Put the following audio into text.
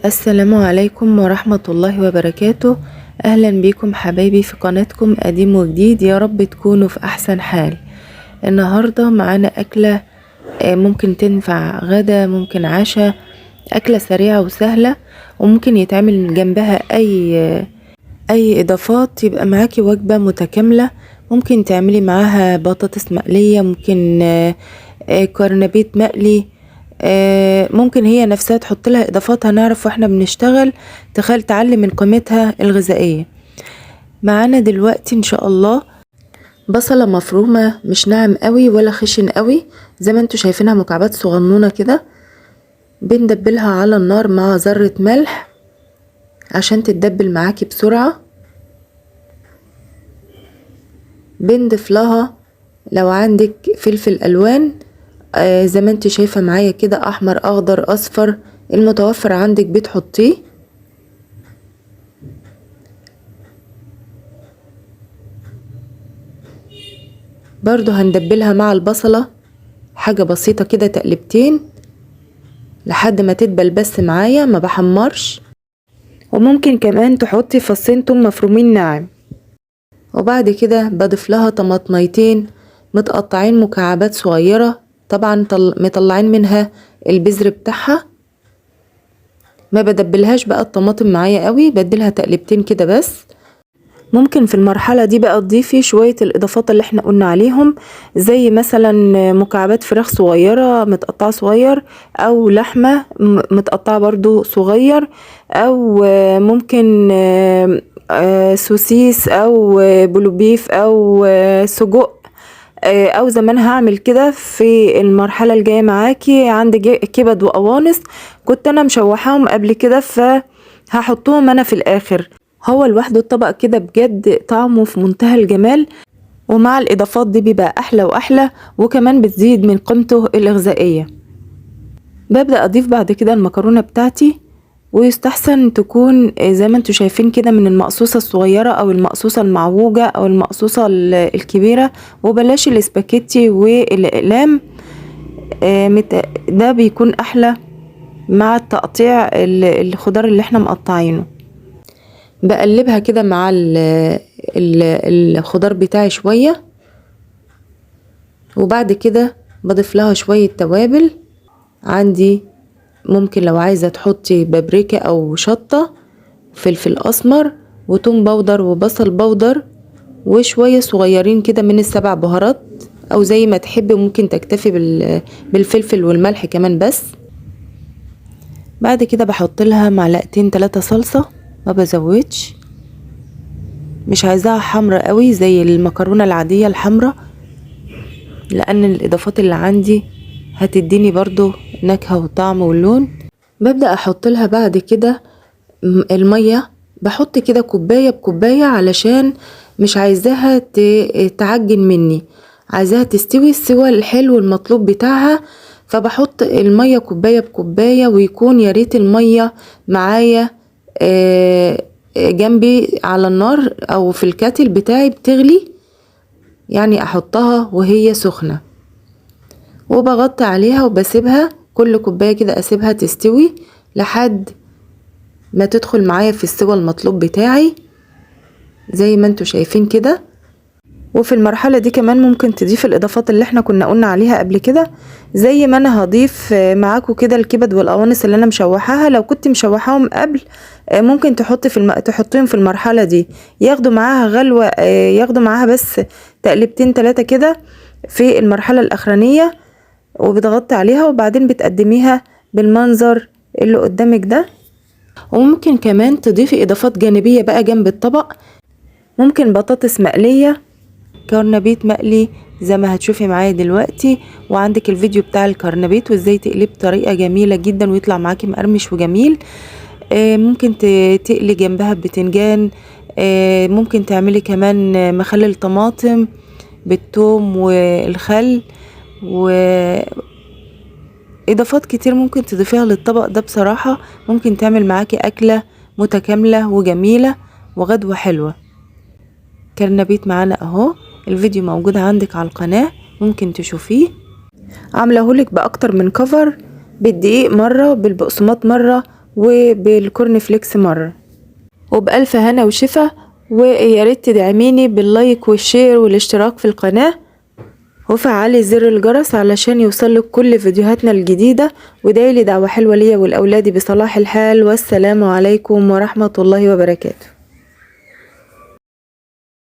السلام عليكم ورحمة الله وبركاته. أهلا بكم حبايبي في قناتكم قديم وجديد، يا رب تكونوا في أحسن حال. النهاردة معانا أكلة ممكن تنفع غدا، ممكن عشاء، أكلة سريعة وسهلة، وممكن يتعمل جنبها أي إضافات يبقى معاكي وجبة متكاملة. ممكن تعملي معاها بطاطس مقلية، ممكن كرنبيت مقلي، ممكن هي نفسها تحط لها اضافات هنعرف واحنا بنشتغل تعلي من قيمتها الغذائية. معانا دلوقتي ان شاء الله بصلة مفرومة، مش ناعم قوي ولا خشن قوي، زي ما انتوا شايفينها مكعبات صغنونة كده. بندبلها على النار مع ذرة ملح عشان تتدبل معاكي بسرعة. بنضيف لها لو عندك فلفل الوان، زي ما انت شايفة معايا كده، احمر اخضر اصفر، المتوفر عندك بتحطيه. برضو هندبلها مع البصلة حاجة بسيطة كده، تقلبتين لحد ما تدبل بس معايا، ما بحمرش. وممكن كمان تحطي فصين توم مفرومين ناعم. وبعد كده بضيف لها طماطميتين متقطعين مكعبات صغيرة، طبعا مطلعين منها البذر بتاعها. ما بدبلهاش بقى الطماطم معايا قوي، بديلها تقلبتين كده بس. ممكن في المرحلة دي بقى تضيفي شوية الإضافات اللي احنا قلنا عليهم، زي مثلا مكعبات فراخ صغيرة متقطعة صغير، أو لحمة متقطعة برضو صغير، أو ممكن سوسيس، أو بلوبيف، أو سجق، أو زمان هعمل كده في المرحلة الجاية معاكي. عندي كبد وقوانص كنت أنا مشوحاهم قبل كده، فهحطهم أنا في الآخر. هو لوحده الطبق كده بجد طعمه في منتهى الجمال، ومع الإضافات دي بيبقى أحلى وأحلى، وكمان بتزيد من قيمته الغذائية. ببدأ أضيف بعد كده المكرونة بتاعتي، ويستحسن تكون زي ما انتوا شايفين كده من المقصوصة الصغيرة، أو المقصوصة المعوجة، أو المقصوصة الكبيرة، وبلاش الاسباجيتي والأقلام. ده بيكون أحلى مع التقطيع الخضار اللي احنا مقطعينه. بقلبها كده مع الخضار بتاعي شوية، وبعد كده بضيف لها شوية توابل. عندي ممكن لو عايزة تحطي بابريكا او شطة، فلفل اسمر، وتوم بودر، وبصل بودر، وشوية صغيرين كده من السبع بهارات، او زي ما تحبي ممكن تكتفي بالفلفل والملح كمان بس. بعد كده بحط لها معلقتين 3 صلصة، ما بزودش، مش عايزاها حمرة قوي زي المكرونة العادية الحمرة، لان الاضافات اللي عندي هتديني برضو نكهة وطعم ولون. ببدأ احط لها بعد كده المية، بحط كده كوباية بكوباية، علشان مش عايزاها تعجن مني، عايزاها تستوي السوى الحلو المطلوب بتاعها. فبحط المية كوباية بكوباية، ويكون ياريت المية معايا جنبي على النار او في الكاتل بتاعي بتغلي، يعني احطها وهي سخنة، وبغطي عليها وبسيبها كل كوباية كده اسيبها تستوي لحد ما تدخل معايا في السوى المطلوب بتاعي زي ما انتوا شايفين كده. وفي المرحلة دي كمان ممكن تضيف الاضافات اللي احنا كنا قلنا عليها قبل كده، زي ما انا هضيف معاكم كده الكبد والقوانص اللي انا مشوحاها. لو كنت مشوحاهم قبل ممكن تحطيهم في المرحلة دي، ياخدوا معاها غلوة، ياخدوا معاها بس تقلبتين 3 كده في المرحلة الاخرانية، وبتغطي عليها، وبعدين بتقدميها بالمنظر اللي قدامك ده. وممكن كمان تضيفي اضافات جانبية بقى جنب الطبق، ممكن بطاطس مقلية، كرنبيت مقلي زي ما هتشوفي معايا دلوقتي. وعندك الفيديو بتاع الكرنبيت وازاي تقليه بطريقة جميلة جدا ويطلع معاكي مقرمش وجميل. ممكن تقلي جنبها بتنجان، ممكن تعملي كمان مخلل طماطم بالثوم والخل، واضافات كتير ممكن تضيفيها للطبق ده. بصراحة ممكن تعمل معاكي اكلة متكاملة وجميلة وغدوة حلوة. كرنبيت معانا اهو، الفيديو موجود عندك على القناة، ممكن تشوفيه. عاملهولك باكتر من كفر، بالدقيق مرة، بالبقسماط مرة، وبالكورن فليكس مرة. وبألف هنا وشفا، وياريت تدعميني باللايك والشير والاشتراك في القناة، وفعلي زر الجرس علشان يوصلك كل فيديوهاتنا الجديدة. ودايلي دعوة حلوة ليا ولأولادي بصلاح الحال. والسلام عليكم ورحمة الله وبركاته.